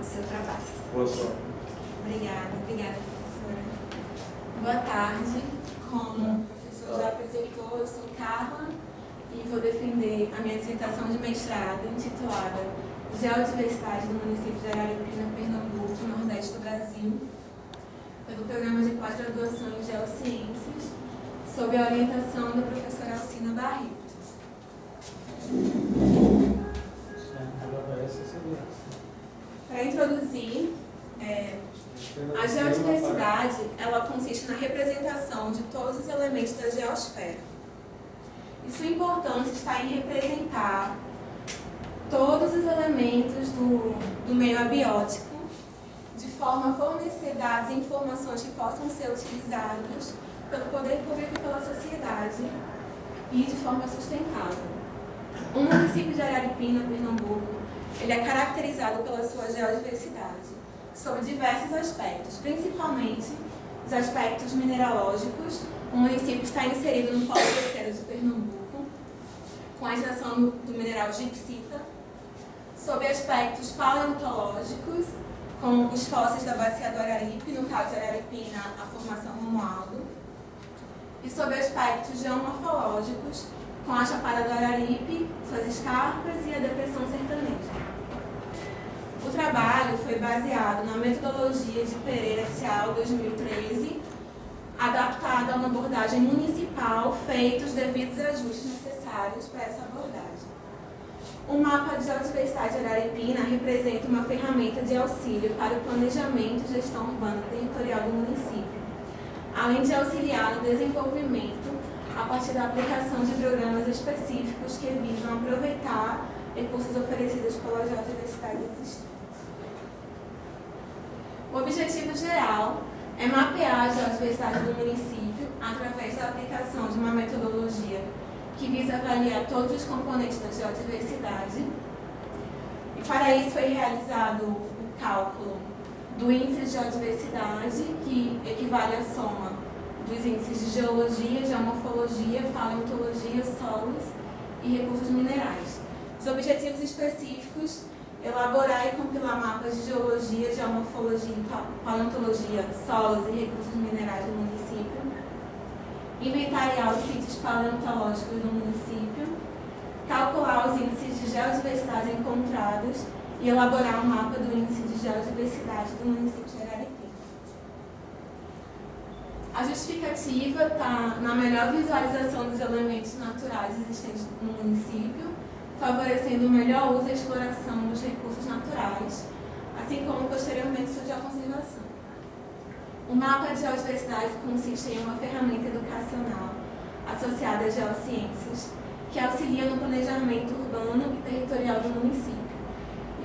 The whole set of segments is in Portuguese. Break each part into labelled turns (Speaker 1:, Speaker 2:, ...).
Speaker 1: do seu trabalho.
Speaker 2: Boa sorte.
Speaker 3: Obrigada, professora. Boa tarde. Como o professor já apresentou, eu sou Carla e vou defender a minha dissertação de mestrado intitulada Geodiversidade do município de Araripina, Pernambuco, Nordeste do Brasil, pelo programa de pós-graduação em Geociências, sob a orientação da professora Alcina Barreto. Para introduzir, a geodiversidade ela consiste na representação de todos os elementos da geosfera. E sua importância está em representar todos os elementos do meio abiótico, de forma a fornecer dados e informações que possam ser utilizados pelo poder público e pela sociedade e de forma sustentável. O município de Araripina, Pernambuco, ele é caracterizado pela sua geodiversidade, sob diversos aspectos, principalmente os aspectos mineralógicos. O município está inserido no polo terceiro de Pernambuco, com a extração do mineral gipsita, sob aspectos paleontológicos, com os fósseis da bacia do Araripe, no caso de Araripina, a formação Romualdo, e sob aspectos geomorfológicos, com a Chapada do Araripe, suas escarpas e a depressão sertaneja. O trabalho foi baseado na metodologia de Pereira et al. 2013, adaptada a uma abordagem municipal, feitos os devidos ajustes necessários para essa abordagem. O mapa de geodiversidade de Araripina representa uma ferramenta de auxílio para o planejamento e gestão urbana territorial do município, além de auxiliar no desenvolvimento a partir da aplicação de programas específicos que visam aproveitar recursos oferecidos pela geodiversidade existente. O objetivo geral é mapear a geodiversidade do município através da aplicação de uma metodologia que visa avaliar todos os componentes da geodiversidade. E para isso foi realizado o cálculo do índice de geodiversidade, que equivale à soma dos índices de geologia, geomorfologia, paleontologia, solos e recursos minerais. Os objetivos específicos: elaborar e compilar mapas de geologia, geomorfologia, paleontologia, solos e recursos minerais do município, inventariar os sítios paleontológicos do município, calcular os índices de geodiversidade encontrados e elaborar um mapa do índice de geodiversidade do município de Araripina. A justificativa está na melhor visualização dos elementos naturais existentes no município, favorecendo o melhor uso e exploração dos recursos naturais, assim como posteriormente sua geoconservação. O mapa de geodiversidade consiste em uma ferramenta educacional associada às geociências, que auxilia no planejamento urbano e territorial do município,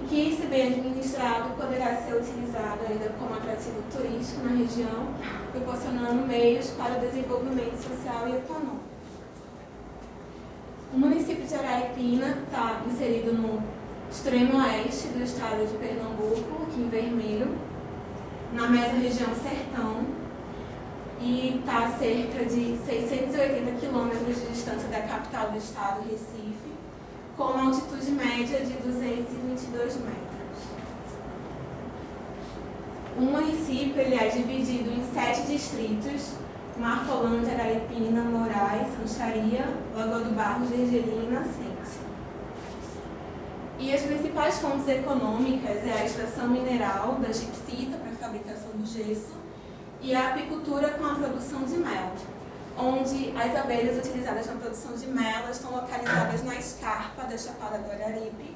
Speaker 3: e que, se bem administrado, poderá ser utilizado ainda como atrativo turístico na região, proporcionando meios para o desenvolvimento social e econômico. O município de Araripina está inserido no extremo oeste do estado de Pernambuco, aqui em vermelho, na mesorregião Sertão, e está a cerca de 680 quilômetros de distância da capital do estado, Recife, com uma altitude média de 222 metros. O município ele é dividido em 7 distritos: Marcolândia, Araripina, Moraes, Rancharia, Lagoa do Barro, Gergelim e Nascente. E as principais fontes econômicas é a extração mineral da gipsita para a fabricação do gesso e a apicultura com a produção de mel, onde as abelhas utilizadas na produção de mel estão localizadas na escarpa da Chapada do Araripe,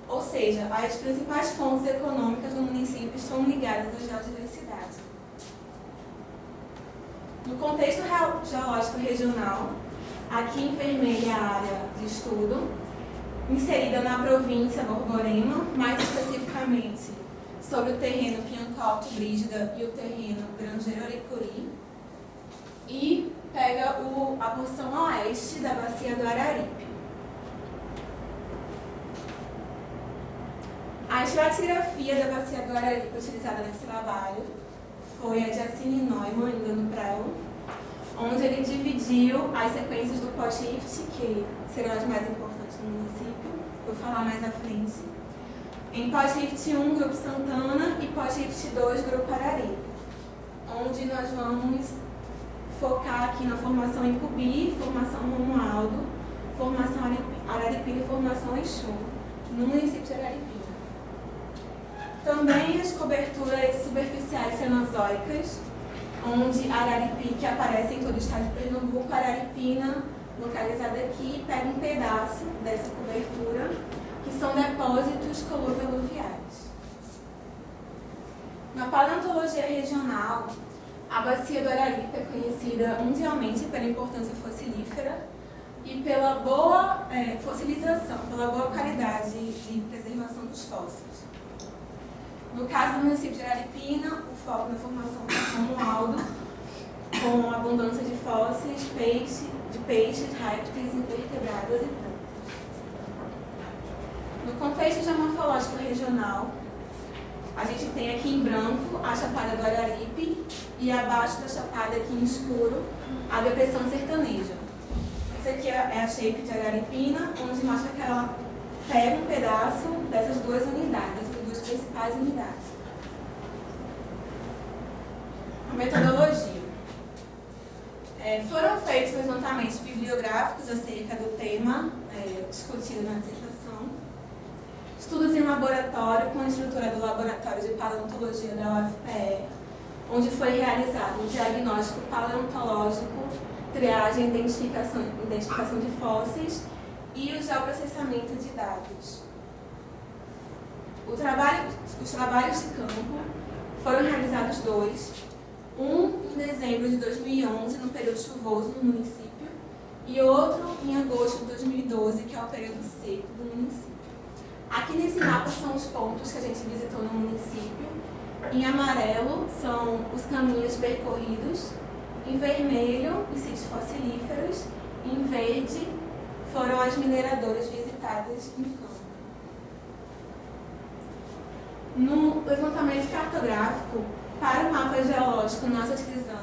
Speaker 3: ou seja, as principais fontes econômicas do município estão ligadas à geodiversidade. No contexto geológico regional, aqui em vermelho a área de estudo, inserida na província Borborema, mais especificamente sobre o terreno Piancó Brígida e o terreno Grangeiro Aricuri, e pega a porção oeste da bacia do Araripe. A estratigrafia da bacia do Araripe utilizada nesse trabalho foi a de Assine Neumann, ainda no Prelo, onde ele dividiu as sequências do Pochift, que serão as mais importantes no município, vou falar mais à frente, Em pós-rift 1, Grupo Santana, e pós-rift 2, Grupo Araripe, onde nós vamos focar aqui na formação em Cubi, formação Romualdo, formação Araripina e formação Exu, no município de Araripina. Também as coberturas superficiais cenozoicas, onde Araripe, que aparece em todo o estado de Pernambuco, Araripina, localizada aqui, pega um pedaço dessa cobertura, que são depósitos coluviais. Na paleontologia regional, a bacia do Araripe é conhecida mundialmente pela importância fossilífera e pela boa fossilização, pela boa qualidade de preservação dos fósseis. No caso do município de Araripina, o foco na formação de Romualdo, com abundância de fósseis, peixes, répteis, invertebrados e plantas. No contexto geomorfológico regional, a gente tem aqui em branco a Chapada do Araripe e abaixo da Chapada, aqui em escuro, a Depressão Sertaneja. Essa aqui é a shape de Araripina, onde mostra que ela pega um pedaço dessas duas unidades, as duas principais unidades. A metodologia. Foram feitos levantamentos bibliográficos acerca do tema discutido na dissertação, estudos em laboratório com a estrutura do Laboratório de Paleontologia da UFPE, onde foi realizado um diagnóstico paleontológico, triagem, identificação de fósseis e o geoprocessamento de dados. Os trabalhos de campo foram realizados dois, um em dezembro de 2011, no período chuvoso no município, e outro em agosto de 2012, que é o período seco do município. Aqui nesse mapa são os pontos que a gente visitou no município. Em amarelo são os caminhos percorridos, em vermelho os sítios fossilíferos, em verde foram as mineradoras visitadas em campo. No levantamento cartográfico, para o mapa geológico, nós utilizamos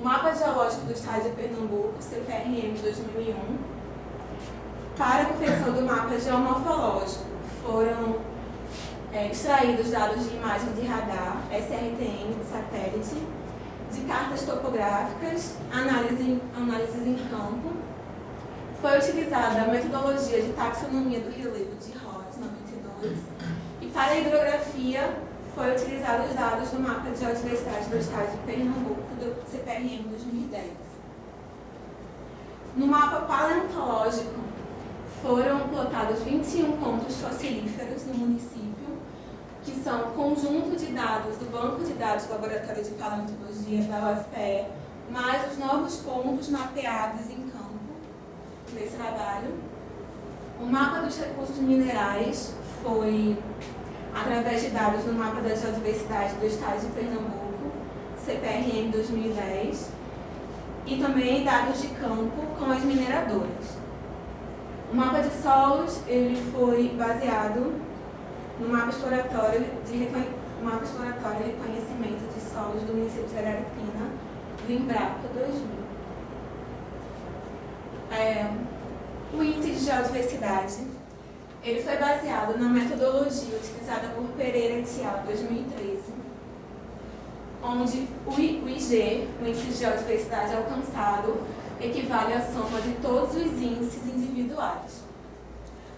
Speaker 3: o Mapa Geológico do Estado de Pernambuco, CPRM 2001. Para a confecção do mapa geomorfológico, foram extraídos dados de imagem de radar, SRTM, de satélite, de cartas topográficas, análises em campo. Foi utilizada a metodologia de taxonomia do relevo de Ross 92. E para a hidrografia, foi utilizado os dados do mapa de geodiversidade do estado de Pernambuco, do CPRM 2010. No mapa paleontológico, foram plotados 21 pontos fossilíferos no município, que são conjunto de dados do Banco de Dados do Laboratório de Paleontologia da UFPE, mais os novos pontos mapeados em campo nesse trabalho. O mapa dos recursos minerais foi através de dados no mapa da geodiversidade do estado de Pernambuco, CPRM 2010, e também dados de campo com as mineradoras. O mapa de solos ele foi baseado no mapa exploratório de reconhecimento de solos do município de Araripina, do Embrapa 2000. O índice de geodiversidade ele foi baseado na metodologia utilizada por Pereira et al. 2013, onde o IG, o índice de geodiversidade alcançado, equivale à soma de todos os índices individuais.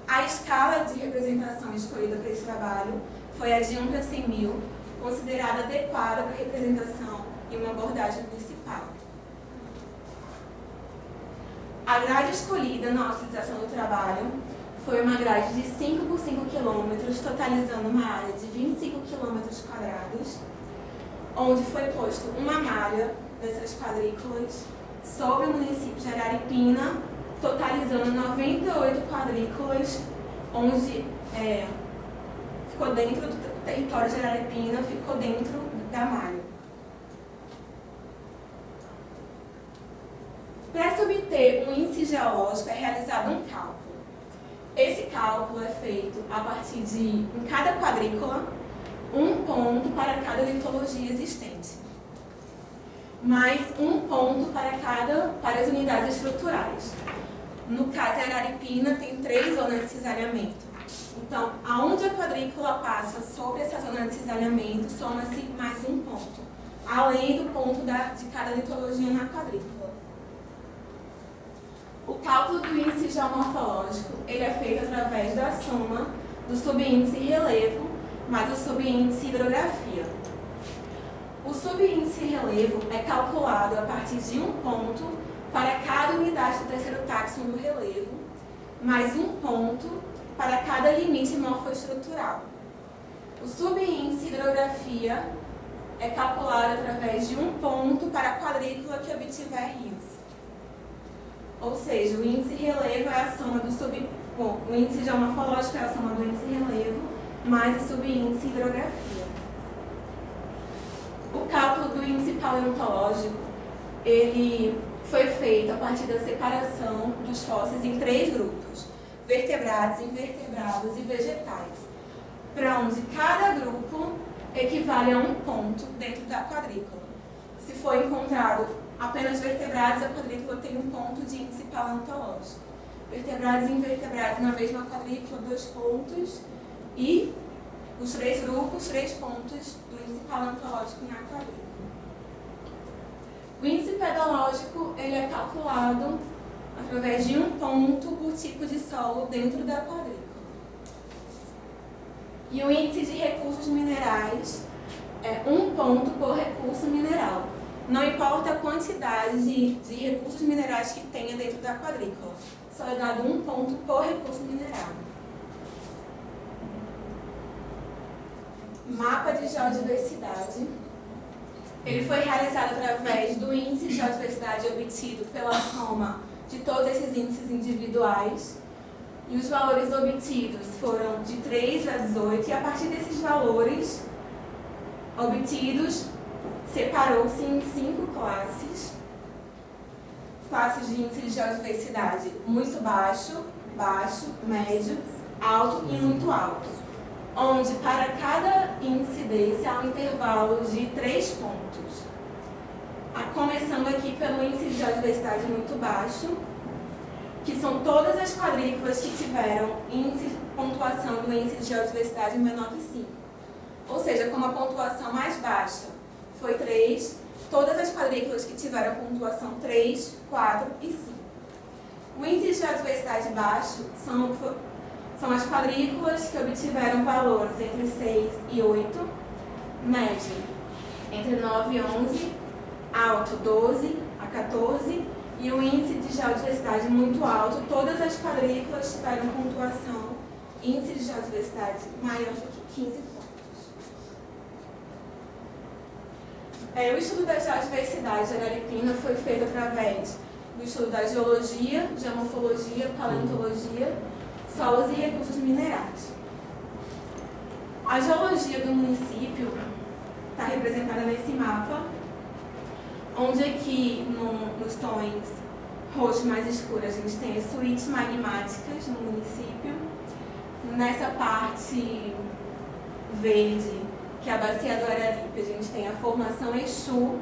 Speaker 3: A escala de representação escolhida para esse trabalho foi a de 1 para 100 mil, considerada adequada para representação em uma abordagem municipal. A grade escolhida na utilização do trabalho foi uma grade de 5 por 5 quilômetros, totalizando uma área de 25 quilômetros quadrados, onde foi posto uma malha dessas quadrículas sobre o município de Araripina, totalizando 98 quadrículas, onde ficou dentro do território de Araripina, ficou dentro da malha. Para se obter um índice geológico, é realizado um cálculo. Esse cálculo é feito a partir de, em cada quadrícula, um ponto para cada litologia existente, mais um ponto para as unidades estruturais. No caso, a Araripina tem 3 zonas de cisalhamento. Então, aonde a quadrícula passa sobre essa zona de cisalhamento, soma-se mais um ponto, além do ponto de cada litologia na quadrícula. O cálculo do índice geomorfológico ele é feito através da soma do subíndice relevo mais o subíndice hidrografia. O subíndice relevo é calculado a partir de um ponto para cada unidade do terceiro táxon do relevo, mais um ponto para cada limite morfoestrutural. O subíndice hidrografia é calculado através de um ponto para a quadrícula que obtiver rios. Ou seja, o índice relevo é a soma do o índice geomorfológico é a soma do índice relevo mais o subíndice hidrografia. O cálculo do índice paleontológico ele foi feito a partir da separação dos fósseis em 3 grupos: vertebrados, invertebrados e vegetais, para onde cada grupo equivale a um ponto dentro da quadrícula. Se for encontrado apenas vertebrados, a quadrícula tem um ponto de índice paleontológico. Vertebrados e invertebrados na mesma quadrícula, 2 pontos, e os 3 grupos, 3 pontos do índice paleontológico na quadrícula. O índice pedológico ele é calculado através de um ponto por tipo de solo dentro da quadrícula. E o índice de recursos minerais é um ponto por recurso mineral. Não importa a quantidade de recursos minerais que tenha dentro da quadrícula, só é dado um ponto por recurso mineral. Mapa de geodiversidade. Ele foi realizado através do índice de geodiversidade obtido pela soma de todos esses índices individuais. E os valores obtidos foram de 3 a 18, e a partir desses valores obtidos, separou-se em 5 classes. Classes de índice de geodiversidade muito baixo, baixo, médio, alto e muito alto. Onde para cada índice desse há um intervalo de 3 pontos. Começando aqui pelo índice de geodiversidade muito baixo, que são todas as quadrículas que tiveram pontuação do índice de geodiversidade menor que 5. Ou seja, como a pontuação mais baixa foi 3, todas as quadrículas que tiveram pontuação 3, 4 e 5. O índice de geodiversidade baixo são as quadrículas que obtiveram valores entre 6 e 8, médio entre 9 e 11, alto 12 a 14, e o índice de geodiversidade muito alto, todas as quadrículas tiveram pontuação, índice de geodiversidade maior do que 15 pontos. O estudo da geodiversidade araripina foi feito através do estudo da geologia, geomorfologia, paleontologia, solos e recursos minerais. A geologia do município está representada nesse mapa, onde aqui nos tons roxo mais escuro a gente tem as suítes magmáticas no município. Nessa parte verde, que é a bacia do Araripe, a gente tem a formação Exu,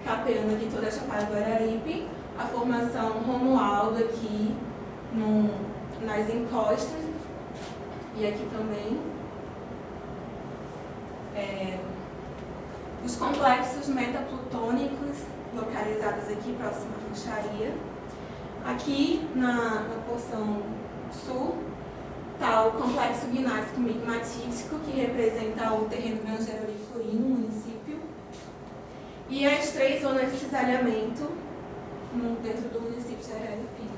Speaker 3: capeando aqui toda a chapada do Araripe, a formação Romualdo aqui nas encostas, e aqui também. Os complexos metaplutônicos localizados aqui próximo à Rancharia. Aqui na porção sul está o complexo gnástico migmatítico, que representa o terreno grangeiro Auricuri no município, e as 3 zonas de cisalhamento dentro do município de Araripina.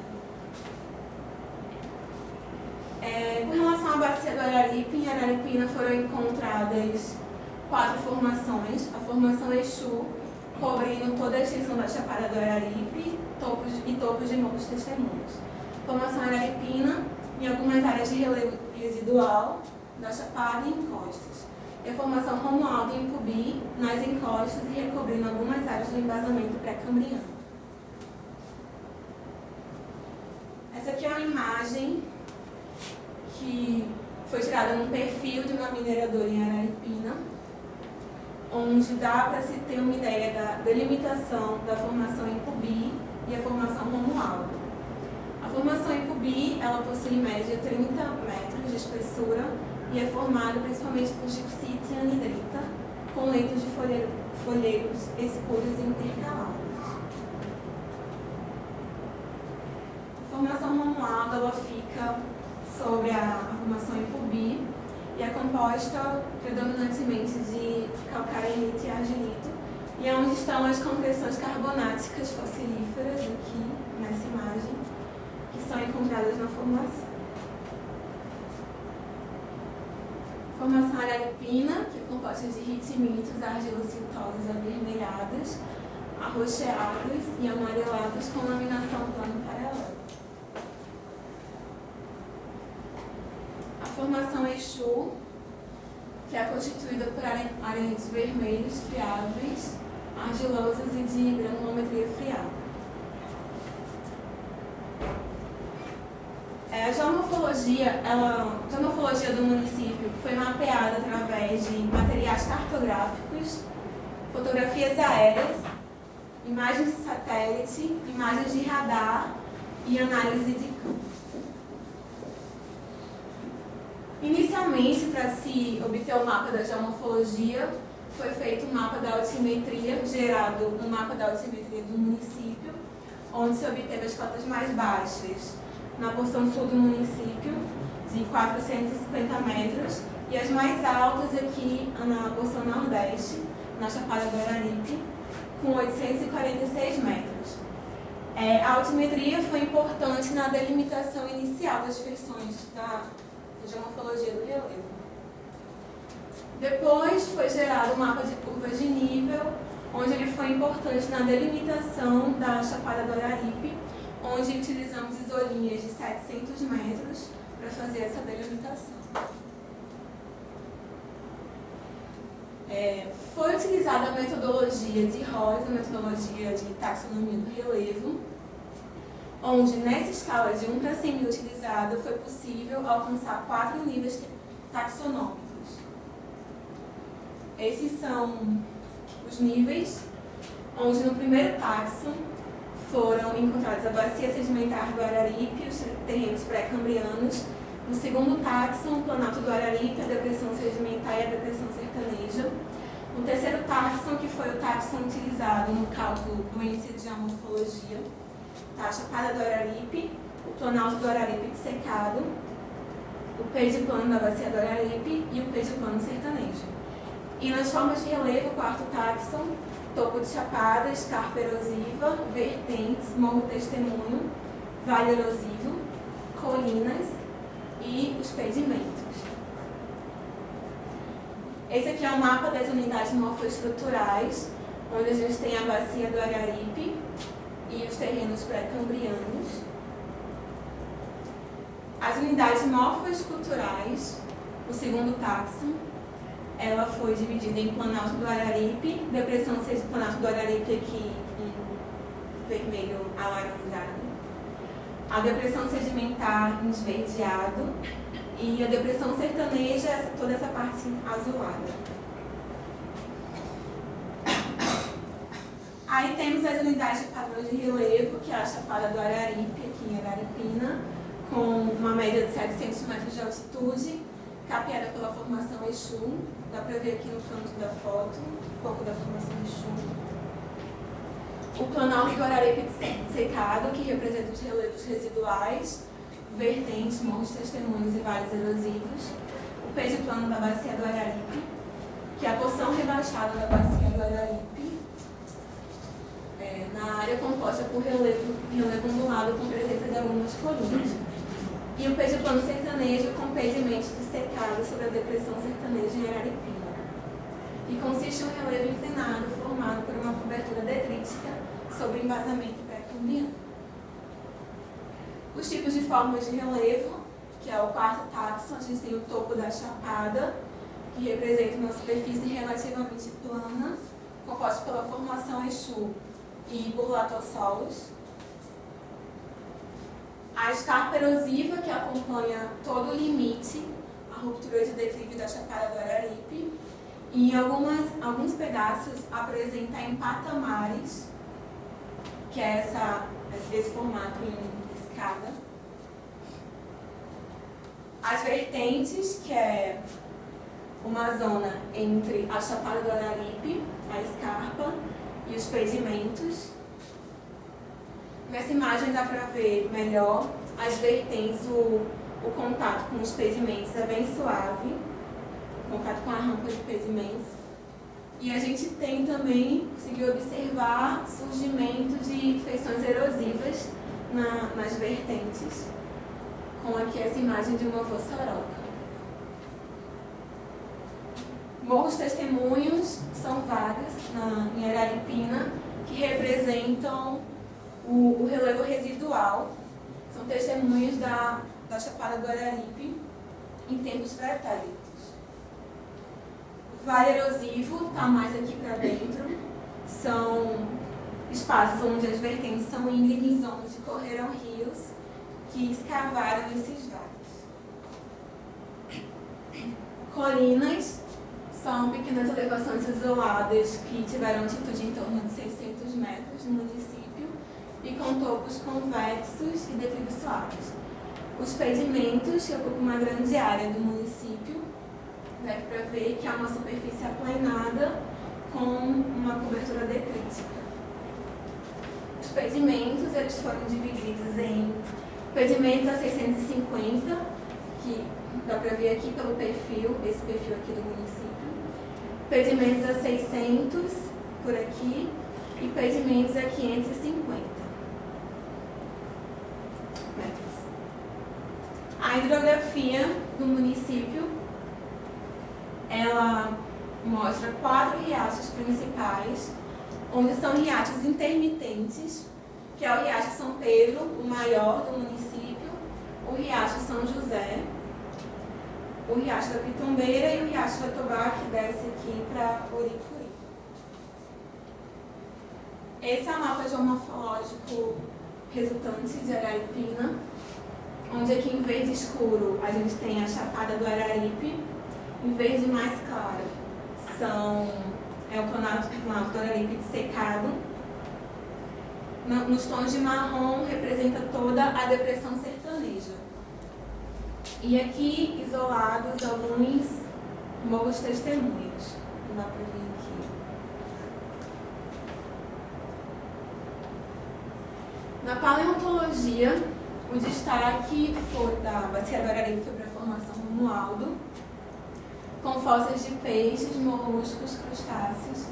Speaker 3: Com relação à bacia do Araripe, em Araripina foram encontradas 4 formações: a formação Exu, cobrindo toda a extensão da Chapada do Araripe e topos de morros testemunhos. Formação Araripina, em algumas áreas de relevo residual da Chapada e encostas. E a formação Romualdo em Pubi, nas encostas e recobrindo algumas áreas do embasamento pré-cambriano. Essa aqui é uma imagem que foi tirada num perfil de uma mineradora em Araripina, onde dá para se ter uma ideia da delimitação da formação em Pubi e a formação Romualdo. A A formação em Pubi, ela possui em média 30 metros de espessura e é formada principalmente por gipsita e anidrita, com leitos de folheiros escuros e intercalados. A formação manual, ela fica sobre a formação em Pubi e é composta predominantemente de calcarenita e argilito, e é onde estão as compressões carbonáticas fossilíferas, aqui nessa imagem, que são encontradas na formação. Formação araripina, que é composta de ritmitos, argilocitosas avermelhadas, arroxeadas e amareladas com laminação plano paralelo. A formação Exu, que é constituída por arenitos vermelhos friáveis, argilosas e de granulometria friável. A geomorfologia do município foi mapeada através de materiais cartográficos, fotografias aéreas, imagens de satélite, imagens de radar e análise de campo. Inicialmente, para se obter o mapa da geomorfologia, foi feito um mapa da altimetria, gerado um mapa da altimetria do município, onde se obteve as cotas mais baixas na porção sul do município, de 450 metros, e as mais altas aqui na porção nordeste, na Chapada do Araripe, com 846 metros. A altimetria foi importante na delimitação inicial das feições da geomorfologia do relevo. Depois foi gerado um mapa de curvas de nível, onde ele foi importante na delimitação da Chapada do Araripe, onde utilizamos isolinhas de 700 metros para fazer essa delimitação. Foi utilizada a metodologia de Ross, a metodologia de taxonomia do relevo, onde nessa escala de 1 para 100 mil utilizada foi possível alcançar 4 níveis taxonômicos. Esses são os níveis, onde no primeiro taxon foram encontrados a bacia sedimentar do Araripe, os terrenos pré-cambrianos. No segundo taxon, o Planalto do Araripe, a depressão sedimentar e a depressão sertaneja. No terceiro taxon, que foi o taxon utilizado no cálculo do índice de geomorfologia, a Chapada do Araripe, o Planalto do Araripe dissecado, o plano da bacia do Araripe e o plano sertanejo. E nas formas de relevo, o quarto taxon, topo de chapada, escarpa erosiva, vertentes, morro testemunho, vale erosivo, colinas e os pedimentos. Esse aqui é o mapa das unidades morfoestruturais, onde a gente tem a bacia do Araripe e os terrenos pré-cambrianos. As unidades morfoesculturais, o segundo taxon, ela foi dividida em Planalto do Araripe, depressão Planalto do Araripe aqui em vermelho alaranjado, a depressão sedimentar em esverdeado e a depressão sertaneja, toda essa parte azulada. Aí temos as unidades de padrões de relevo, que é a Chapada do Araripe, aqui em Araripina, com uma média de 700 metros de altitude, capeada pela formação Exu. Dá para ver aqui no canto da foto um pouco da formação Exu. O Planalto do Araripe secado, que representa os relevos residuais, vertentes, morros testemunhos e vales erosivos. O plano da bacia do Araripe, que é a porção rebaixada da bacia do Araripe, na área composta por relevo ondulado com presença de algumas colinas. E o plano sertanejo com pedimentos dissecados sobre a depressão sertaneja em Araripina. E consiste em um relevo inclinado formado por uma cobertura detrítica sobre embasamento pré-cambriano. Os tipos de formas de relevo, que é o quarto taxon, a gente tem o topo da chapada, que representa uma superfície relativamente plana, composta pela formação Exu e por latossolos. A escarpa erosiva, que acompanha todo o limite, a ruptura de declive da Chapada do Araripe, e em alguns pedaços apresenta em patamares, que é esse formato em escada. As vertentes, que é uma zona entre a Chapada do Araripe, a escarpa e os pedimentos. Nessa imagem dá para ver melhor as vertentes, o contato com os pedimentos é bem suave, o contato com a rampa de pedimentos. E a gente tem também, conseguiu observar surgimento de feições erosivas nas vertentes, com aqui essa imagem de uma vossoroca. Morros testemunhos são vários em Araripina que representam o relevo residual. São testemunhos da Chapada do Araripe em tempos pretéritos. O Vale erosivo está mais aqui para dentro. São espaços onde as vertentes são íngremes, onde correram rios que escavaram esses vales. Colinas são pequenas elevações isoladas que tiveram altitude em torno de 600 metros no município e com topos convexos e declives suaves. Os pedimentos, que ocupam uma grande área do município, dá para ver que há uma superfície aplanada com uma cobertura detrítica. Os pedimentos eles foram divididos em pedimentos a 650, que dá para ver aqui pelo perfil, esse perfil aqui do município. Pedimentos a 600, por aqui, e pedimentos a 550 metros. A hidrografia do município, ela mostra 4 riachos principais, onde são riachos intermitentes, que é o Riacho São Pedro, o maior do município, o Riacho São José, o Riacho da Pitombeira e o Riacho da Tobá, que desce aqui para Oricuri. Esse é o mapa geomorfológico resultante de Araripina, onde aqui em verde escuro a gente tem a Chapada do Araripe, em verde mais claro é o Planalto do Araripe dessecado. Nos tons de marrom representa toda a depressão sertaneja. E aqui, isolados, alguns morros testemunhos. Não dá para ver aqui. Na paleontologia, o destaque da Bacia do Araripe foi para a formação do Mualdo, com fósseis de peixes, moluscos, crustáceos,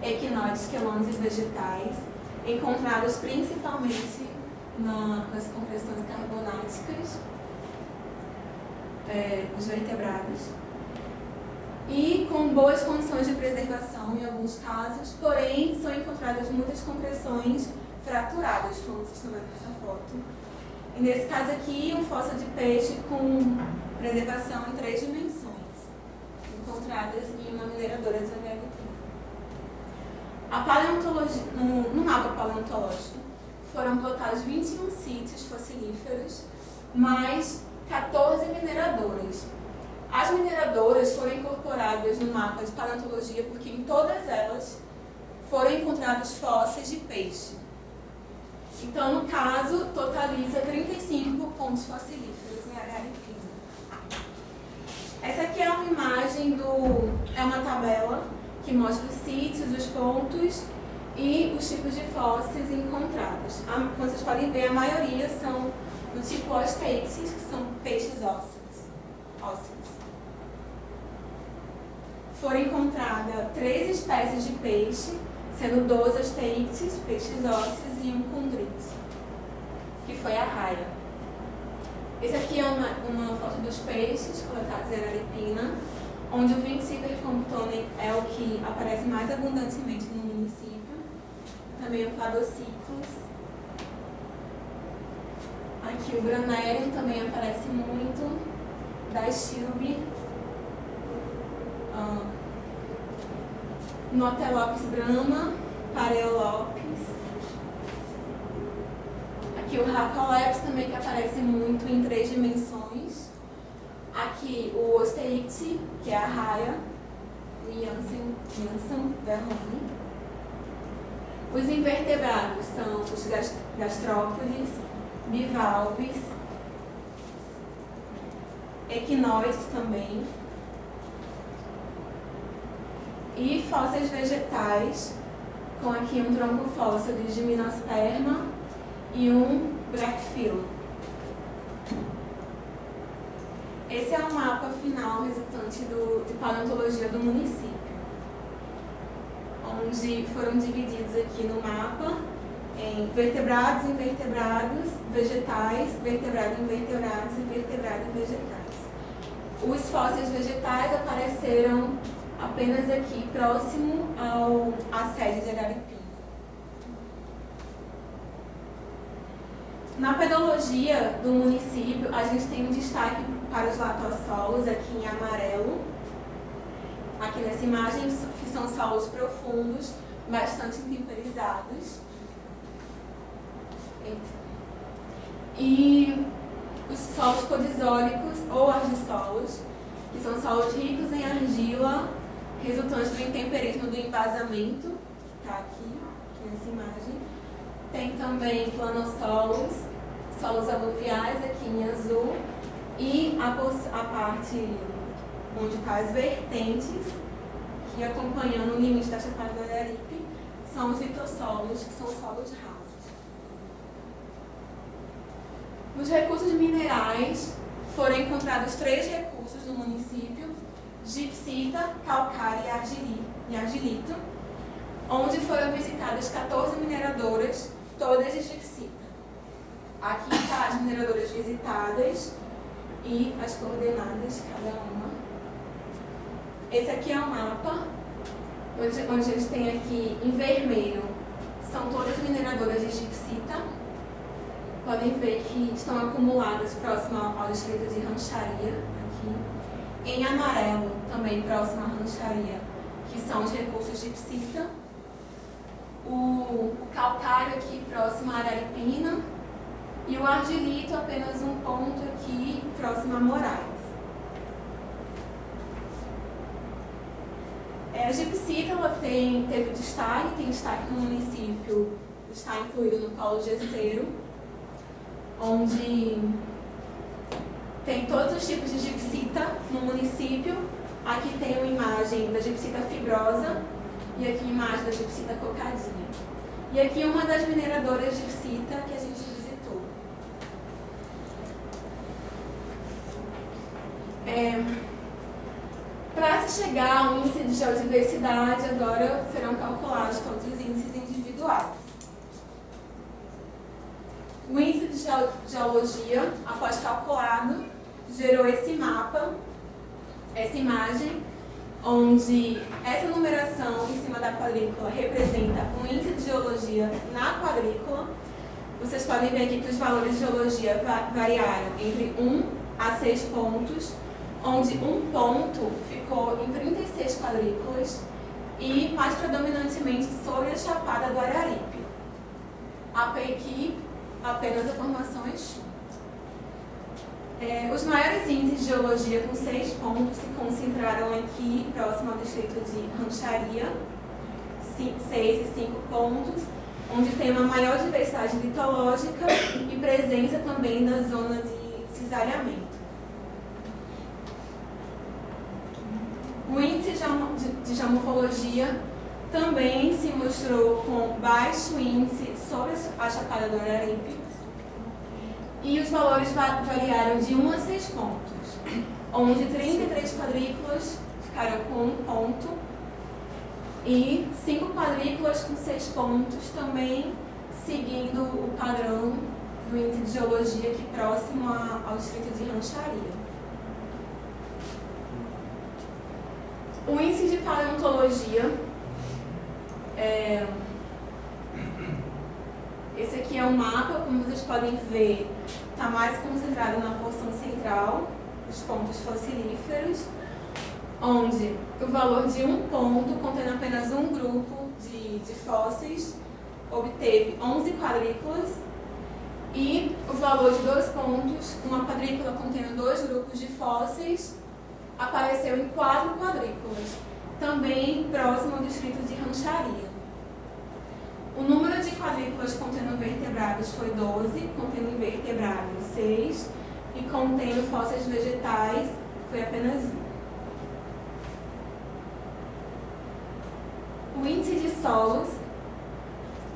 Speaker 3: equinoides, quelônios e vegetais, encontrados principalmente nas compressões carbonáticas, os vertebrados, e com boas condições de preservação em alguns casos, porém são encontradas muitas compressões fraturadas, como vocês estão vendo nessa foto. E nesse caso aqui, um fóssil de peixe com preservação em 3 dimensões, encontradas em uma mineradora de Araripina. A paleontologia, no mapa paleontológico, foram plotados 21 sítios fossilíferos, mais 14 mineradoras. As mineradoras foram incorporadas no mapa de paleontologia porque em todas elas foram encontrados fósseis de peixe. Então, no caso, totaliza 35 pontos fossilíferos em Araripina. Essa aqui é uma imagem é uma tabela que mostra os sítios, os pontos e os tipos de fósseis encontrados. Como vocês podem ver, a maioria são do tipo Osteichthyes, que são peixes ósseos. Foram encontradas 3 espécies de peixe, sendo 12 Osteichthyes, peixes ósseos, e um Chondrites, que foi a raia. Esse aqui é uma foto dos peixes coletados em Araripina, onde o Vincifer comptone é o que aparece mais abundantemente no município. Também o Cladociclus. Aqui o Granarium também aparece muito, da Stilbe. Notelopes brahma, Pareolopes. Aqui o Racoleps também, que aparece muito em 3 dimensões. Aqui o Osteichthyes, que é a raia, o Janssen verroni. Os invertebrados são os gastrópodes, bivalves. equinoides também, e fósseis vegetais, com aqui um tronco fóssil de Gymnosperma e um Brachyphyllum. Esse é o mapa final resultante de paleontologia do município, onde foram divididos aqui no mapa em vertebrados, invertebrados, vegetais, vertebrados, invertebrados e vertebrados e vegetais. Os fósseis vegetais apareceram apenas aqui, próximo à sede de Araripe. Na pedologia do município, a gente tem um destaque para os latossolos, aqui em amarelo. Aqui nessa imagem, que são solos profundos, bastante temperizados. E os solos podisólicos ou argissolos, que são solos ricos em argila, resultantes do intemperismo do embasamento, está aqui nessa imagem. Tem também planossolos, solos aluviais, aqui em azul, e a parte onde estão as vertentes, que acompanhando o limite da Chapada do Araripe, são os litossolos, que são solos rasos. Nos recursos minerais, foram encontrados 3 recursos no município: gipsita, calcário e argilito, onde foram visitadas 14 mineradoras, todas de gipsita. Aqui estão as mineradoras visitadas e as coordenadas, cada uma. Esse aqui é o mapa, onde a gente tem aqui em vermelho, são todas mineradoras de gipsita. Podem ver que estão acumuladas próximo ao distrito de Rancharia, aqui. Em amarelo, também próximo à Rancharia, que são os recursos gipsita. O calcário aqui próximo à Araripina. E o argilito apenas um ponto aqui próximo a Moraes. A gipsita teve destaque, tem destaque no município, está incluído no polo gesseiro, onde tem todos os tipos de gipsita no município. Aqui tem uma imagem da gipsita fibrosa e aqui uma imagem da gipsita cocadinha. E aqui uma das mineradoras gipsita que a gente visitou. Para se chegar ao índice de geodiversidade, agora serão calculados todos os índices individuais. O índice de geologia, após calculado, gerou esse mapa, essa imagem, onde essa numeração em cima da quadrícula representa o índice de geologia na quadrícula. Vocês podem ver aqui que os valores de geologia variaram entre 1 a 6 pontos, onde um ponto ficou em 36 quadrículas e mais predominantemente sobre a Chapada do Araripe. Aqui, apenas a formação Exu. Os maiores índices de geologia com 6 pontos se concentraram aqui, próximo ao distrito de Rancharia, 6 e 5 pontos, onde tem uma maior diversidade litológica e presença também da zona de cisalhamento. O índice de geomorfologia também se mostrou com baixo índice sobre a Chapada do Araripe e os valores variaram de 1 a 6 pontos, onde 33 quadrículas ficaram com 1 ponto e 5 quadrículas com 6 pontos, também seguindo o padrão do índice de geologia aqui próximo ao distrito de Rancharia. O índice de paleontologia, esse aqui é um mapa, como vocês podem ver, está mais concentrado na porção central, os pontos fossilíferos, onde o valor de um ponto, contendo apenas um grupo de fósseis, obteve 11 quadrículas, e o valor de 2 pontos, uma quadrícula contendo 2 grupos de fósseis, apareceu em 4 quadrículas, também próximo ao distrito de Rancharia. O número de quadrículas contendo vertebrados foi 12, contendo invertebrados 6, e contendo fósseis vegetais foi apenas 1. O índice de solos,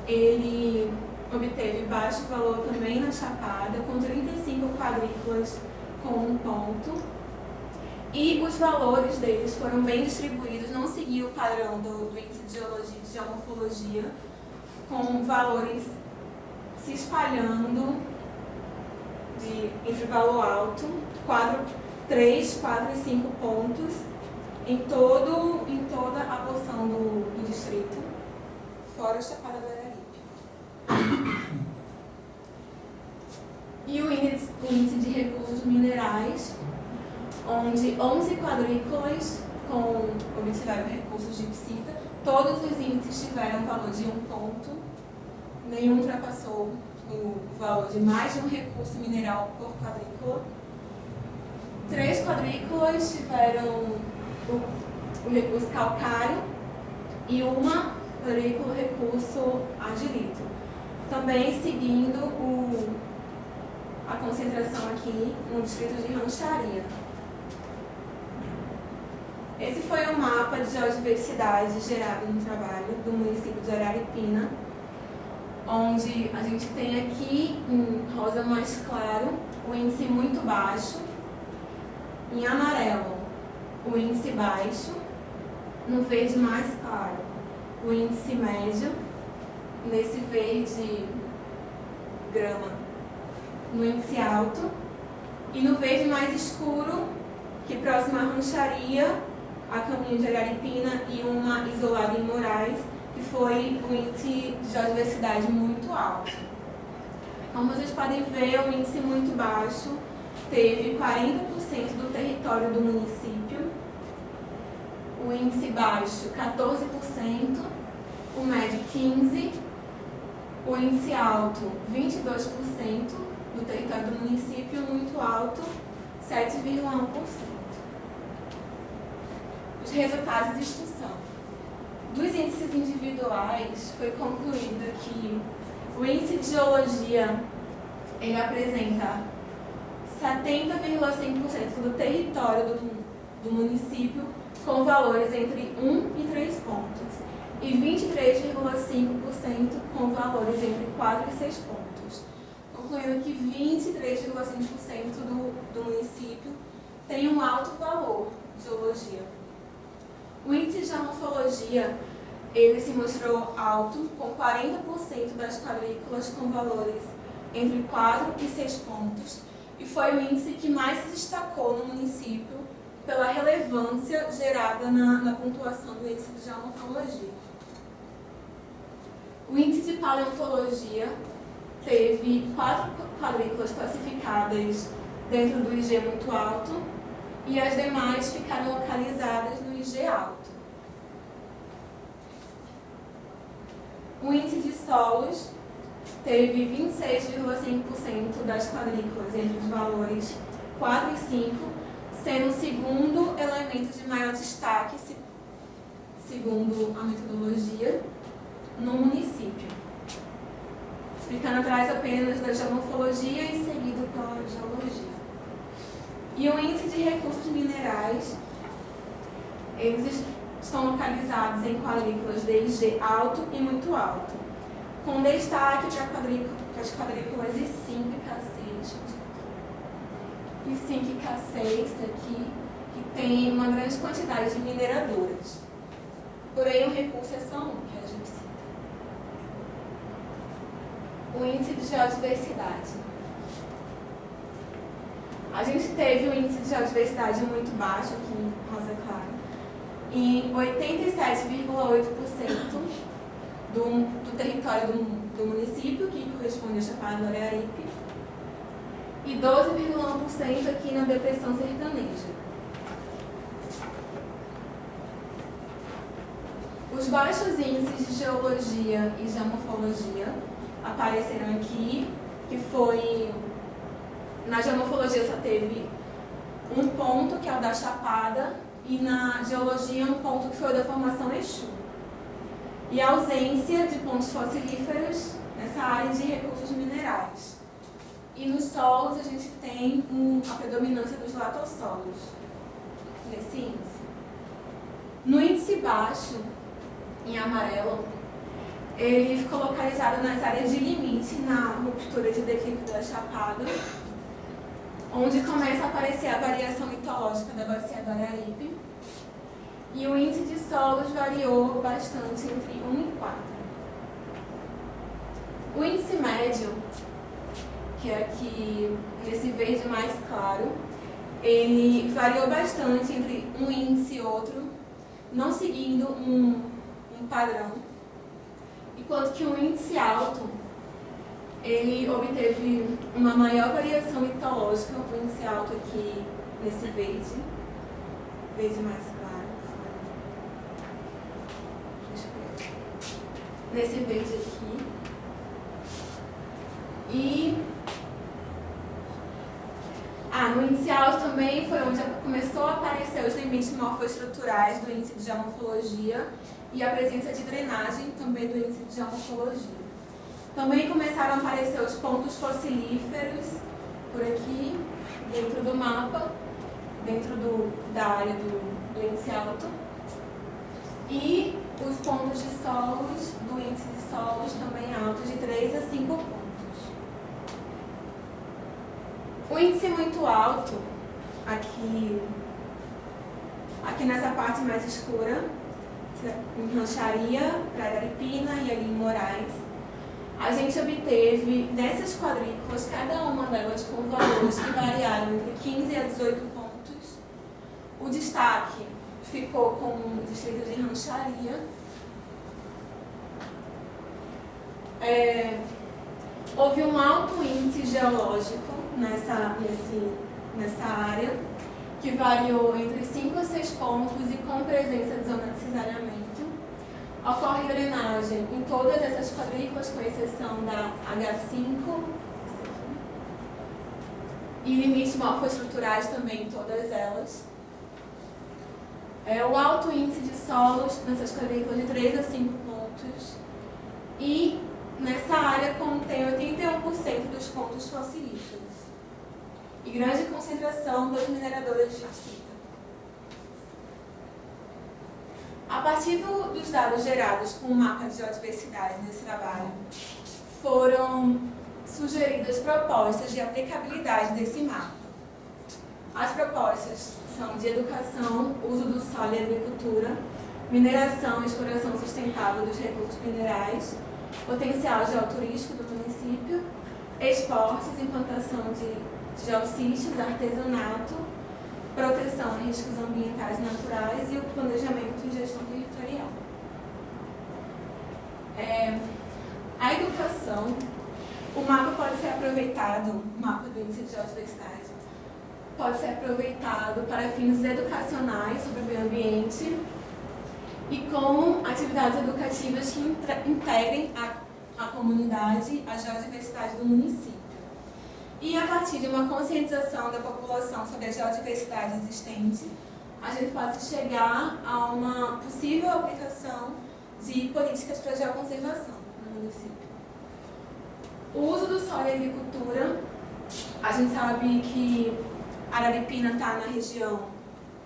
Speaker 3: ele obteve baixo valor também na Chapada, com 35 quadrículas com 1 ponto. E os valores deles foram bem distribuídos, não seguiu o padrão do índice de geologia e de geomorfologia, com valores se espalhando entre valor alto, 3, 4 e 5 pontos em toda a porção do distrito, fora a Chapada do Araripe. E o índice de recursos minerais, onde 11 quadrículas obtiveram recursos de bauxita, todos os índices tiveram valor de 1 ponto, nenhum ultrapassou o valor de mais de um recurso mineral por quadrícula. 3 quadrículas tiveram o recurso calcário e 1 quadrícula o recurso argilito. Também seguindo a concentração aqui no distrito de Rancharia. Esse foi o mapa de geodiversidade gerado no trabalho do município de Araripina, onde a gente tem aqui em rosa mais claro o índice muito baixo, em amarelo o índice baixo, no verde mais claro o índice médio, nesse verde grama no índice alto, e no verde mais escuro, que próximo à Rancharia, a caminho de Araripina e uma isolada em Moraes, que foi o índice de geodiversidade muito alto. Como vocês podem ver, o índice muito baixo teve 40% do território do município, o índice baixo 14%, o médio 15%, o índice alto 22% do território do município e o muito alto 7,1%. Os resultados de extinção. Dos índices individuais, foi concluído que o índice de geologia ele apresenta 70,5% do território do município com valores entre 1 e 3 pontos e 23,5% com valores entre 4 e 6 pontos, concluindo que 23,5% do município tem um alto valor de geologia. O índice de geomorfologia, ele se mostrou alto, com 40% das quadrículas com valores entre 4 e 6 pontos, e foi o índice que mais se destacou no município pela relevância gerada na pontuação do índice de geomorfologia. O índice de paleontologia teve 4 quadrículas classificadas dentro do IG muito alto, e as demais ficaram localizadas no IG alto. O índice de solos teve 26,5% das quadrículas entre os valores 4 e 5, sendo o segundo elemento de maior destaque, segundo a metodologia, no município, ficando atrás apenas da geomorfologia e seguido pela geologia. E o índice de recursos minerais, eles estão localizados em quadrículas de IG alto e muito alto, com destaque para as quadrículas I5 e K6. I5 e K6 aqui, que tem uma grande quantidade de mineradoras. Porém, o recurso é só um, que a gente cita. O índice de geodiversidade. A gente teve um índice de geodiversidade muito baixo, aqui em rosa clara, em 87,8% do território do município, que corresponde à Chapada do Araripe, e 12,1% aqui na depressão sertaneja. Os baixos índices de geologia e geomorfologia apareceram aqui, que foi... Na geomorfologia só teve um ponto, que é o da Chapada, e na geologia um ponto que foi o da formação Exu. E a ausência de pontos fossilíferos nessa área de recursos minerais. E nos solos a gente tem a predominância dos latossolos, nesse índice. No índice baixo, em amarelo, ele ficou localizado nas áreas de limite, na ruptura de declive da Chapada, onde começa a aparecer a variação litológica da bacia do Araripe. E o índice de solos variou bastante entre 1 e 4. O índice médio, que é aqui nesse verde mais claro, ele variou bastante entre um índice e outro, não seguindo um padrão. Enquanto que o índice alto, ele obteve uma maior variação litológica, o índice alto aqui nesse verde mais claro. Deixa eu ver. Nesse verde aqui. E no índice alto também foi onde começou a aparecer os limites morfoestruturais do índice de geomorfologia e a presença de drenagem também do índice de geomorfologia. Também começaram a aparecer os pontos fossilíferos por aqui, dentro do mapa, dentro da área do índice alto. E os pontos de solos, do índice de solos também altos, de 3 a 5 pontos. O índice muito alto, aqui nessa parte mais escura, em Rancharia, Praia Aripina e ali em Moraes, a gente obteve nessas quadrículas, cada uma delas com valores que variaram entre 15 a 18 pontos. O destaque ficou com o distrito de Rancharia. Houve um alto índice geológico nessa área, que variou entre 5 a 6 pontos e com presença de zona de cisalhamento. Ocorre drenagem em todas essas quadrículas, com exceção da H5, e limites morfoestruturais também em todas elas. O alto índice de solos nessas quadrículas de 3 a 5 pontos, e nessa área contém 81% dos pontos fossilíferos e grande concentração das mineradoras de gipsita. A partir dos dados gerados com o mapa de geodiversidade nesse trabalho, foram sugeridas propostas de aplicabilidade desse mapa. As propostas são de educação, uso do solo e agricultura, mineração e exploração sustentável dos recursos minerais, potencial geoturístico do município, esportes, implantação de geossítios, artesanato, proteção de riscos ambientais e naturais e o planejamento e gestão territorial. A educação, o mapa pode ser aproveitado, o mapa do índice de geodiversidade, pode ser aproveitado para fins educacionais sobre o meio ambiente e com atividades educativas que integrem a comunidade, a geodiversidade do município. E a partir de uma conscientização da população sobre a geodiversidade existente, a gente pode chegar a uma possível aplicação de políticas para a geoconservação no município. O uso do solo e agricultura, a gente sabe que Araripina está na região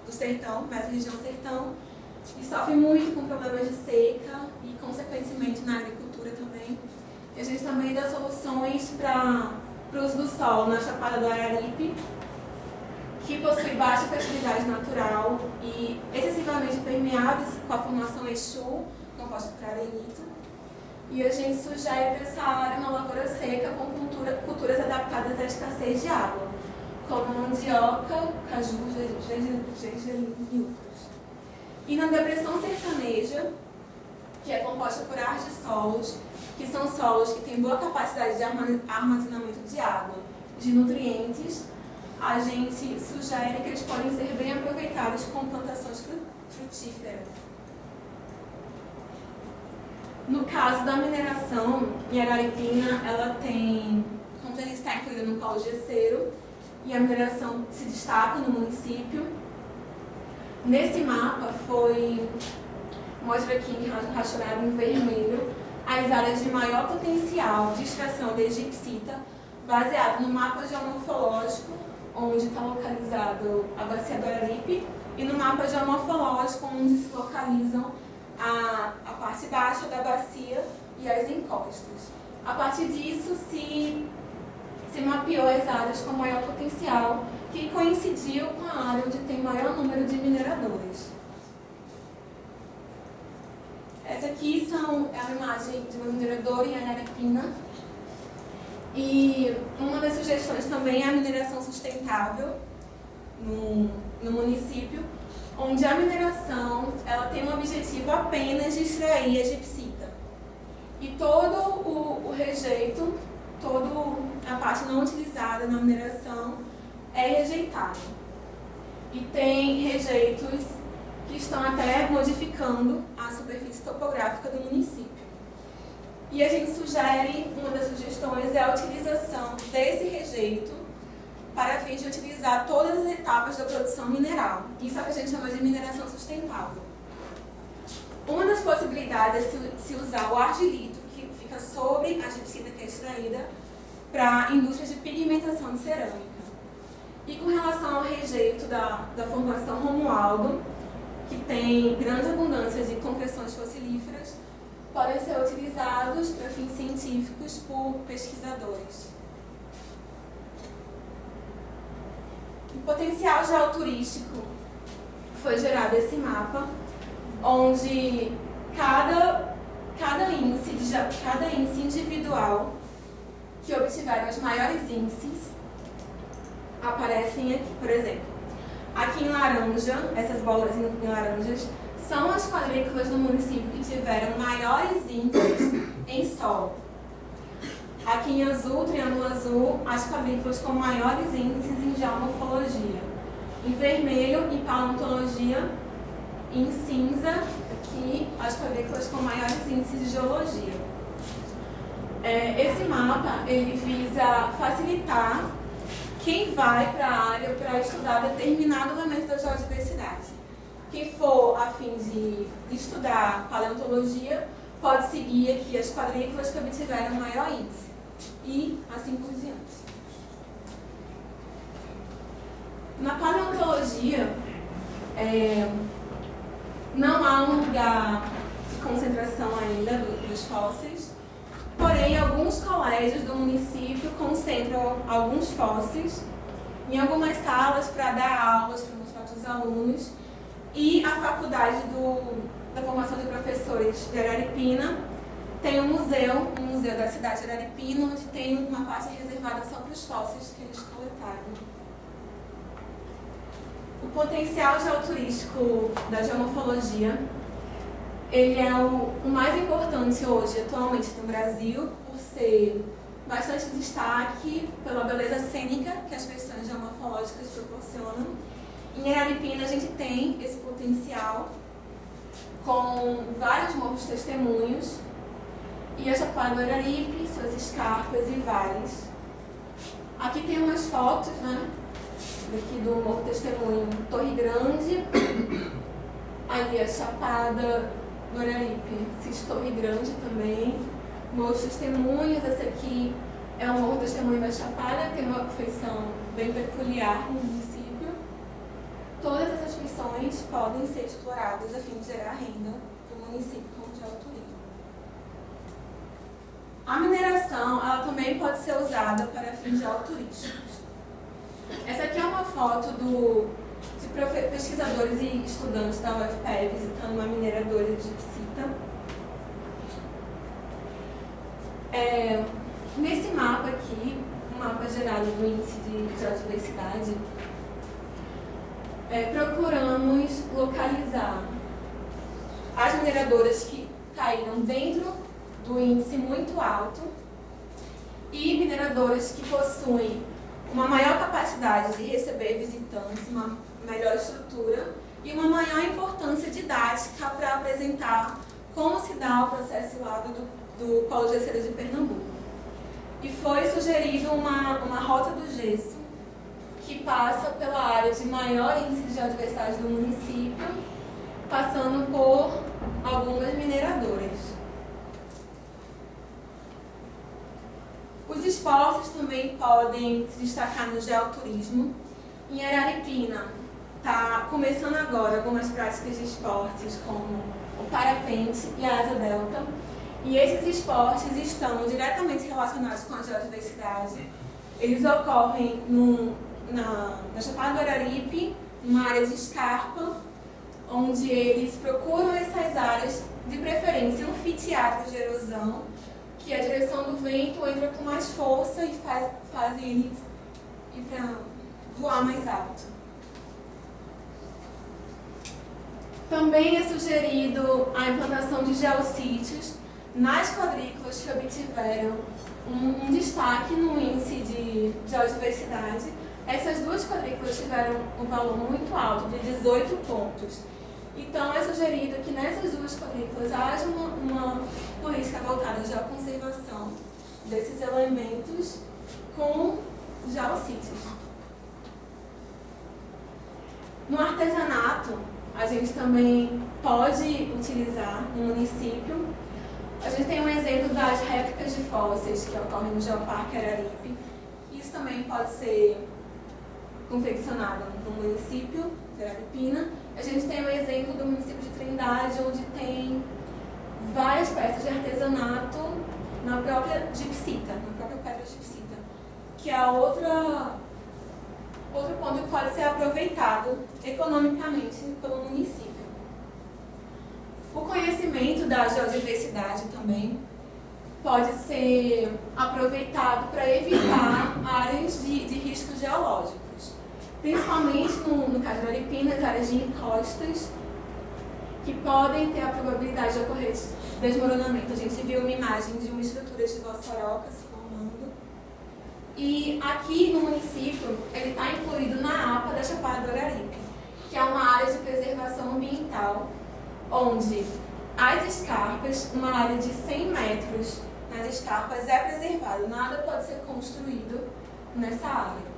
Speaker 3: do sertão, mais a região sertão, e sofre muito com problemas de seca e, consequentemente, na agricultura também. E a gente também dá soluções para o uso do solo na Chapada do Araripe, que possui baixa fertilidade natural e excessivamente permeáveis com a formação Exu, composta por arenito. E a gente sugere para essa área uma lavoura seca com culturas adaptadas à escassez de água, como mandioca, caju, gergelim e outros. E na depressão sertaneja, que é composta por argissolos, que são solos que têm boa capacidade de armazenamento de água, de nutrientes, a gente sugere que eles podem ser bem aproveitados com plantações frutíferas. No caso da mineração, em Araripina, ela tem, como já está incluída no polo gesseiro, e a mineração se destaca no município. Nesse mapa mostra aqui rachurado em vermelho as áreas de maior potencial de extração de gipsita baseado no mapa geomorfológico, onde está localizado a bacia do Araripe, e no mapa geomorfológico, onde se localizam a parte baixa da bacia e as encostas. A partir disso, se mapeou as áreas com maior potencial, que coincidiu com a área onde tem maior número de mineradores. Essa aqui é uma imagem de uma mineradora em Araripina. E uma das sugestões também é a mineração sustentável no município, onde a mineração ela tem um objetivo apenas de extrair a gipsita. E todo o rejeito, toda a parte não utilizada na mineração é rejeitada. E tem rejeitos que estão até modificando a superfície topográfica do município. E a gente sugere, uma das sugestões é a utilização desse rejeito para fins de utilizar todas as etapas da produção mineral. Isso é o que a gente chama de mineração sustentável. Uma das possibilidades é se usar o argilito, que fica sobre a gipsita que é extraída, para indústrias de pigmentação de cerâmica. E com relação ao rejeito da formação Romualdo, que tem grande abundância de concreções fossilíferas, podem ser utilizados para fins científicos por pesquisadores. O potencial geoturístico foi gerado esse mapa, onde cada índice individual que obtiver os maiores índices aparecem aqui. Por exemplo, aqui em laranja, essas bolas em laranjas, são as quadrículas do município que tiveram maiores índices em solo. Aqui em azul, triângulo azul, as quadrículas com maiores índices em geomorfologia. Em vermelho, em paleontologia. Em cinza, aqui, as quadrículas com maiores índices de geologia. Esse mapa ele visa facilitar quem vai para a área para estudar determinado elemento da geodiversidade. Quem for a fim de estudar paleontologia pode seguir aqui as quadrículas que obtiveram maior índice e assim por diante. Na paleontologia, não há um lugar de concentração ainda dos fósseis, porém alguns colégios do município concentram alguns fósseis em algumas salas para dar aulas, para mostrar para os alunos. E a faculdade da formação de professores de Araripina tem um museu da cidade de Araripina, onde tem uma parte reservada só para os fósseis que eles coletaram. O potencial geoturístico da geomorfologia, ele é o mais importante hoje, atualmente, no Brasil, por ser bastante destaque pela beleza cênica que as feições geomorfológicas proporcionam. Em Araripina a gente tem esse potencial com vários morros testemunhos e a Chapada do Araripe, suas escarpas e vales. Aqui tem umas fotos, né? Daqui do Morro Testemunho, Torre Grande, ali a Chapada do Araripe, existe Torre Grande também, Morros Testemunhos. Esse aqui é o Morro Testemunho da Chapada, que tem uma feição bem peculiar no município. Todas essas feições podem ser exploradas a fim de gerar renda para o município como geoturismo. A mineração ela também pode ser usada para fins geoturísticos. Essa aqui é uma foto de pesquisadores e estudantes da UFPE visitando uma mineradora de gipsita. Nesse mapa aqui, um mapa gerado do índice de geodiversidade, procuramos localizar as mineradoras que caíram dentro do índice muito alto e mineradoras que possuem uma maior capacidade de receber visitantes, uma melhor estrutura e uma maior importância didática para apresentar como se dá o processo lá do Polo Gesseiro de Pernambuco. E foi sugerido uma rota do gesso que passa pela área de maior índice de geodiversidade do município, passando por algumas mineradoras. Os esportes também podem se destacar no geoturismo. Em Araripina, está começando agora algumas práticas de esportes como o parapente e a asa delta. E esses esportes estão diretamente relacionados com a geodiversidade. Eles ocorrem na Chapada do Araripe, numa área de escarpa, onde eles procuram essas áreas, de preferência anfiteatros de erosão, que a direção do vento entra com mais força e faz eles ir para voar mais alto. Também é sugerido a implantação de geossítios nas quadrículas que obtiveram um destaque no índice de geodiversidade. Essas duas quadrículas tiveram um valor muito alto, de 18 pontos. Então, é sugerido que nessas duas quadrículas haja uma política voltada à conservação desses elementos com geossítios. No artesanato, a gente também pode utilizar no município. A gente tem um exemplo das réplicas de fósseis que ocorrem no Geoparque Araripe. Isso também pode ser confeccionado no município de Araripina. A gente tem um exemplo do município de Trindade, onde tem várias peças de artesanato na própria gipsita, na própria pedra gipsita, que é outro ponto que pode ser aproveitado economicamente pelo município. O conhecimento da geodiversidade também pode ser aproveitado para evitar áreas de riscos geológicos. Principalmente no caso de Araripina, as áreas de encostas, que podem ter a probabilidade de ocorrer desmoronamento. A gente viu uma imagem de uma estrutura de vossoroca se formando. E aqui no município, ele está incluído na APA da Chapada do Araripe, que é uma área de preservação ambiental, onde as escarpas, uma área de 100 metros nas escarpas, é preservada. Nada pode ser construído nessa área.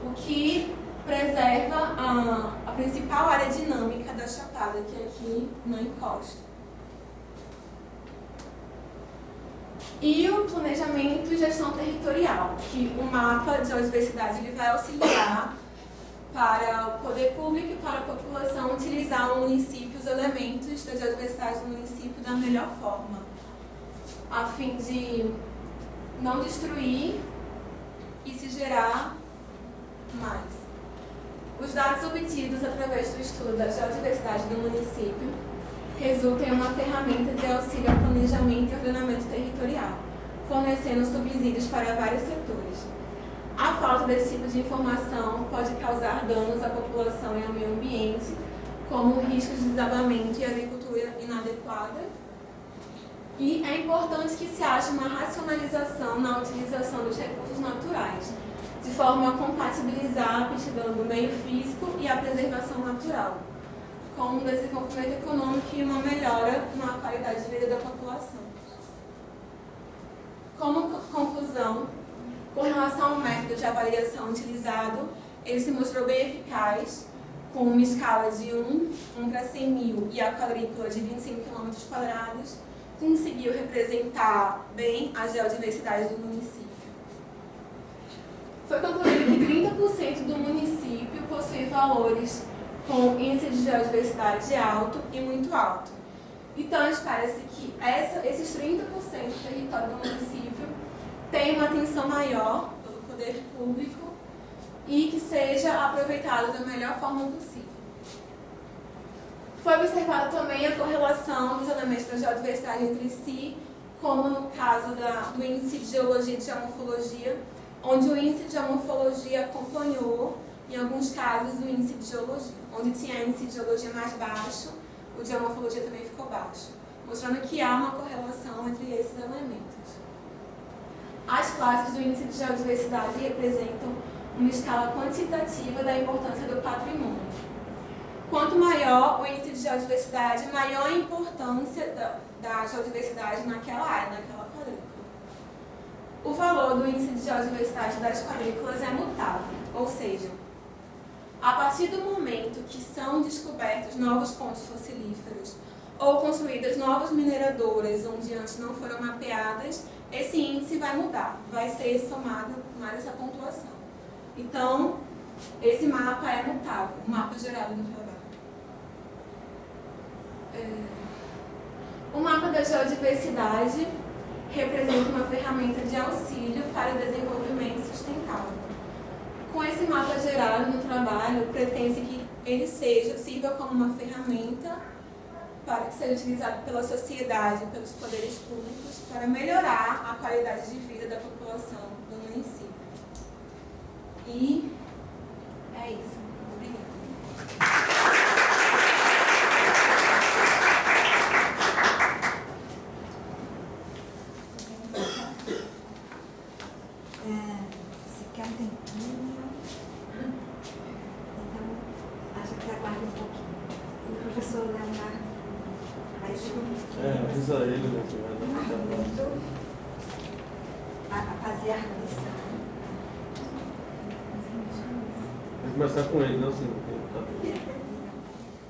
Speaker 3: O que preserva a principal área dinâmica da Chapada, que é aqui na encosta. E o planejamento e gestão territorial, que o mapa de geodiversidade ele vai auxiliar para o poder público e para a população utilizar o município, os elementos da geodiversidade do município da melhor forma, a fim de não destruir e se gerar mais. Os dados obtidos através do estudo da geodiversidade do município resultam em uma ferramenta de auxílio ao planejamento e ordenamento territorial, fornecendo subsídios para vários setores. A falta desse tipo de informação pode causar danos à população e ao meio ambiente, como riscos de desabamento e agricultura inadequada. E é importante que se haja uma racionalização na utilização dos recursos naturais, de forma a compatibilizar a aptidão do meio físico e a preservação natural, com um desenvolvimento econômico e uma melhora na qualidade de vida da população. Como conclusão, com relação ao método de avaliação utilizado, ele se mostrou bem eficaz, com uma escala de 1 para 100 mil e a quadrícula de 25 km², conseguiu representar bem a geodiversidade do município. Foi concluído que 30% do município possui valores com índice de geodiversidade alto e muito alto. Então, espera-se que esses 30% do território do município tenham uma atenção maior pelo poder público e que seja aproveitado da melhor forma possível. Foi observada também a correlação dos elementos da geodiversidade entre si, como no caso do índice de geologia e de geomorfologia, onde o índice de geomorfologia acompanhou, em alguns casos, o índice de geologia. Onde tinha índice de geologia mais baixo, o de geomorfologia também ficou baixo, mostrando que há uma correlação entre esses elementos. As classes do índice de geodiversidade representam uma escala quantitativa da importância do patrimônio. Quanto maior o índice de geodiversidade, maior a importância da geodiversidade naquela área, naquela quadrícula. O valor do índice de geodiversidade das quadrículas é mutável, ou seja, a partir do momento que são descobertos novos pontos fossilíferos ou construídas novas mineradoras onde antes não foram mapeadas, esse índice vai mudar, vai ser somado mais essa pontuação. Então, esse mapa é mutável, o mapa gerado no trabalho. O mapa da geodiversidade representa uma ferramenta de auxílio para o desenvolvimento sustentável. Com esse mapa gerado no trabalho, pretende que ele sirva como uma ferramenta para que seja utilizado pela sociedade, pelos poderes públicos, para melhorar a qualidade de vida da população do município. E é isso. Obrigada.
Speaker 1: Se quer um tempinho, então a gente aguarda um pouquinho. O professor Leonardo vai ser
Speaker 2: avisa ele, né?
Speaker 1: a fazer a arguição.
Speaker 2: Vai começar com ele, não assim.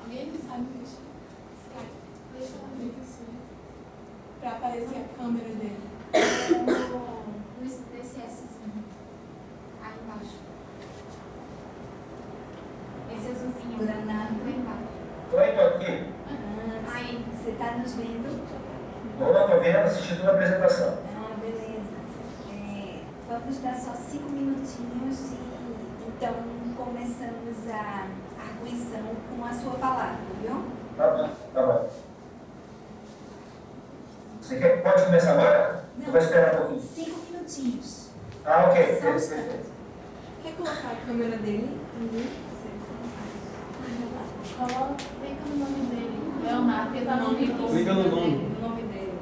Speaker 3: Alguém que sabe mexer? Para aparecer a câmera dele.
Speaker 4: No DCSzinho. Aí embaixo. Esse azulzinho.
Speaker 1: Leonardo.
Speaker 4: Lá embaixo.
Speaker 5: Oi, tô aqui.
Speaker 4: Aí.
Speaker 1: Você está nos vendo?
Speaker 5: Tô vendo, assistindo a apresentação.
Speaker 1: Beleza. Vamos dar só 5 minutinhos e então começamos a arguição com a sua palavra, viu?
Speaker 5: Tá bom, tá bom. Pode começar agora?
Speaker 1: Não,
Speaker 5: Vai esperar um pouquinho.
Speaker 1: 5 minutinhos.
Speaker 5: Ah, ok.
Speaker 1: Só um instante.
Speaker 3: Quer colocar a câmera dele?
Speaker 4: Clica no nome dele. Leonardo, porque tá no nome.
Speaker 2: Clica no nome.
Speaker 4: O nome dele.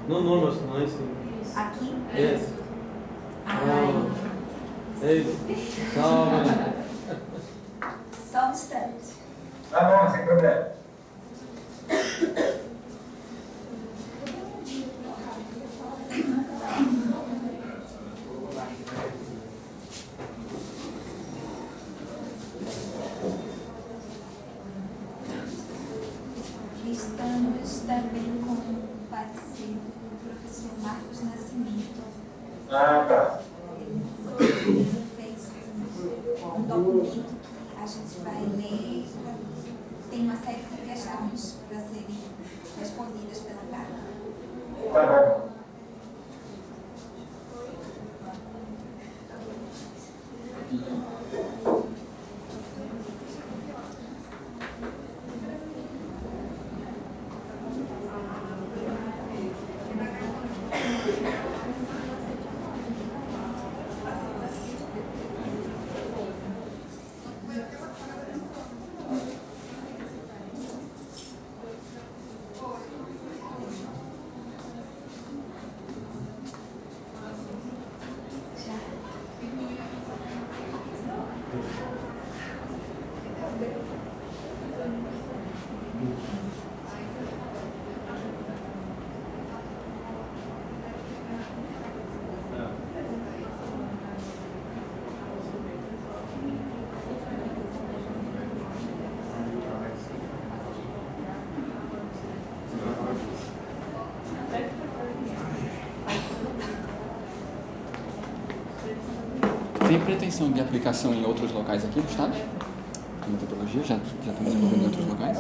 Speaker 2: No nome, assim, lá em cima.
Speaker 4: Isso.
Speaker 1: Aqui?
Speaker 2: Esse.
Speaker 1: Ai.
Speaker 2: Esse. Salve.
Speaker 1: Só um instante.
Speaker 5: Tá bom, sem problema.
Speaker 1: Estamos também com o parecer do professor Marcos Nascimento.
Speaker 5: Ah, tá.
Speaker 1: Ele fez um documento que a gente vai ler. Tem uma série de questões para serem respondidas pela Carla.
Speaker 5: Tá bom.
Speaker 6: Tem pretensão de aplicação em outros locais aqui no estado? A metodologia já está desenvolvendo em outros locais?